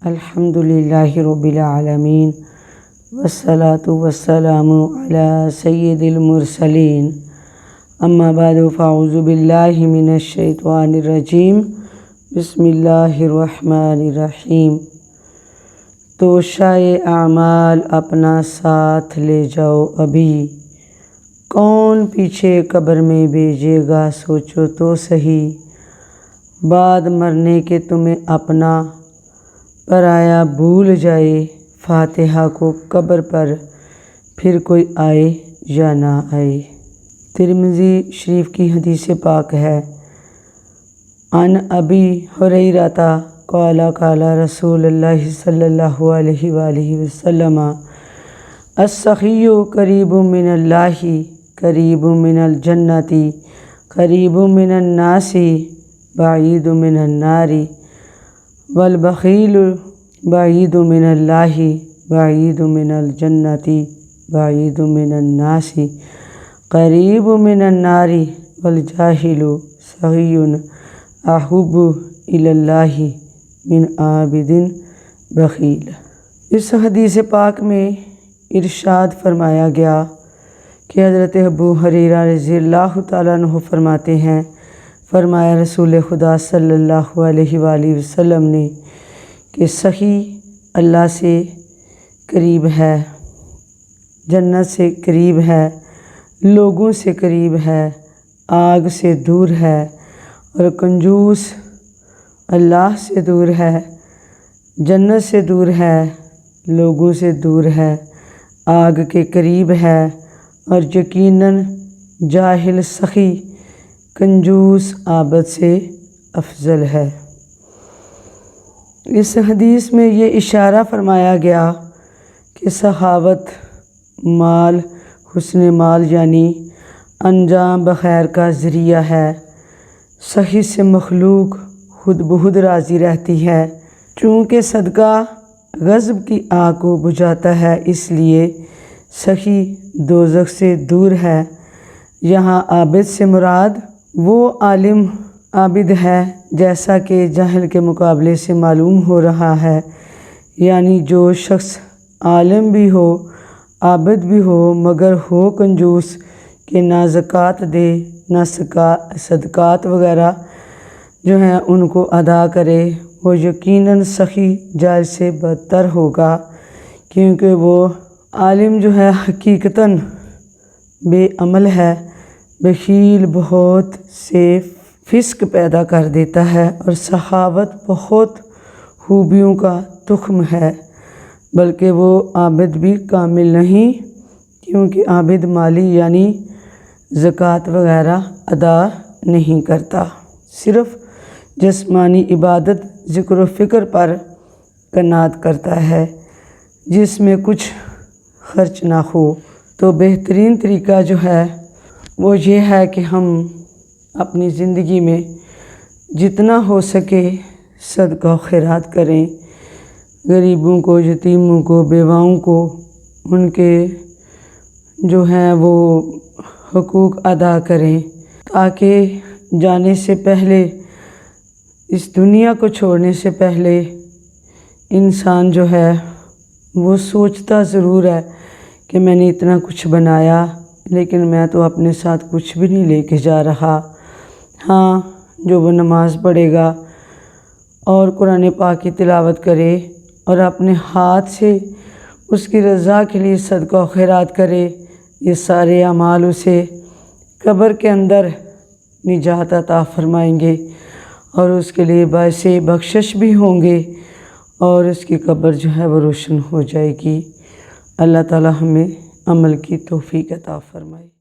الحمدللہ رب العالمین والصلاة والسلام علی سید المرسلین اما بعد فاعوذ باللہ من الشیطان الرجیم بسم اللہ الرحمن الرحیم۔ توشہ اعمال اپنا ساتھ لے جاؤ ابھی، کون پیچھے قبر میں بھیجے گا سوچو تو صحیح، بعد مرنے کے تمہیں اپنا پرایا بھول جائے، فاتحہ کو قبر پر پھر کوئی آئے یا نہ آئے۔ ترمذی شریف کی حدیث پاک ہے، عن ابی ہریرہ قال قال رسول اللہ صلی اللہ علیہ وآلہ وسلم السخی قریب من اللہ قریب من الجنت قریب من الناس بعید من النار والبخیل بعید من اللہ بعید من الجنت بعید من الناس قریب من النار والجاہل سخی احب الی اللہ من عابد بخیل۔ اس حدیث پاک میں ارشاد فرمایا گیا کہ حضرت ابو ہریرہ رضی اللہ تعالیٰ عنہ فرماتے ہیں، فرمایا رسول خدا صلی اللہ علیہ وآلہ وسلم نے کہ سخی اللہ سے قریب ہے، جنت سے قریب ہے، لوگوں سے قریب ہے، آگ سے دور ہے، اور کنجوس اللہ سے دور ہے، جنت سے دور ہے، لوگوں سے دور ہے، آگ کے قریب ہے، اور یقیناً جاہل سخی کنجوس عابد سے افضل ہے۔ اس حدیث میں یہ اشارہ فرمایا گیا کہ سخاوت مال، حسن مال یعنی انجام بخیر کا ذریعہ ہے۔ سخی سے مخلوق خود بخود راضی رہتی ہے، چونکہ صدقہ غضب کی آگ کو بجھاتا ہے، اس لیے سخی دوزخ سے دور ہے۔ یہاں عابد سے مراد وہ عالم عابد ہے جیسا کہ جاہل کے مقابلے سے معلوم ہو رہا ہے، یعنی جو شخص عالم بھی ہو عابد بھی ہو مگر ہو کنجوس کہ نہ زکوٰۃ دے نہ صدقات وغیرہ جو ہیں ان کو ادا کرے، وہ یقیناً سخی جاہل سے بدتر ہوگا، کیونکہ وہ عالم جو ہے حقیقتاً بے عمل ہے، بخیل بہت سے فسق پیدا کر دیتا ہے، اور سخاوت بہت خوبیوں کا تخم ہے، بلکہ وہ عابد بھی کامل نہیں، کیونکہ عابد مالی یعنی زکوٰۃ وغیرہ ادا نہیں کرتا، صرف جسمانی عبادت ذکر و فکر پر قناعت کرتا ہے جس میں کچھ خرچ نہ ہو۔ تو بہترین طریقہ جو ہے وہ یہ ہے کہ ہم اپنی زندگی میں جتنا ہو سکے صدقہ و خیرات کریں، غریبوں کو، یتیموں کو، بیواؤں کو ان کے جو ہیں وہ حقوق ادا کریں، تاکہ جانے سے پہلے، اس دنیا کو چھوڑنے سے پہلے انسان جو ہے وہ سوچتا ضرور ہے کہ میں نے اتنا کچھ بنایا لیکن میں تو اپنے ساتھ کچھ بھی نہیں لے کے جا رہا۔ ہاں، جو وہ نماز پڑھے گا اور قرآن پاک کی تلاوت کرے اور اپنے ہاتھ سے اس کی رضا کے لیے صدقہ و خیرات کرے، یہ سارے اعمال اسے قبر کے اندر نجات عطا فرمائیں گے اور اس کے لیے باعث بخشش بھی ہوں گے، اور اس کی قبر جو ہے وہ روشن ہو جائے گی۔ اللہ تعالی ہمیں عمل کی توفیق عطا فرمائے۔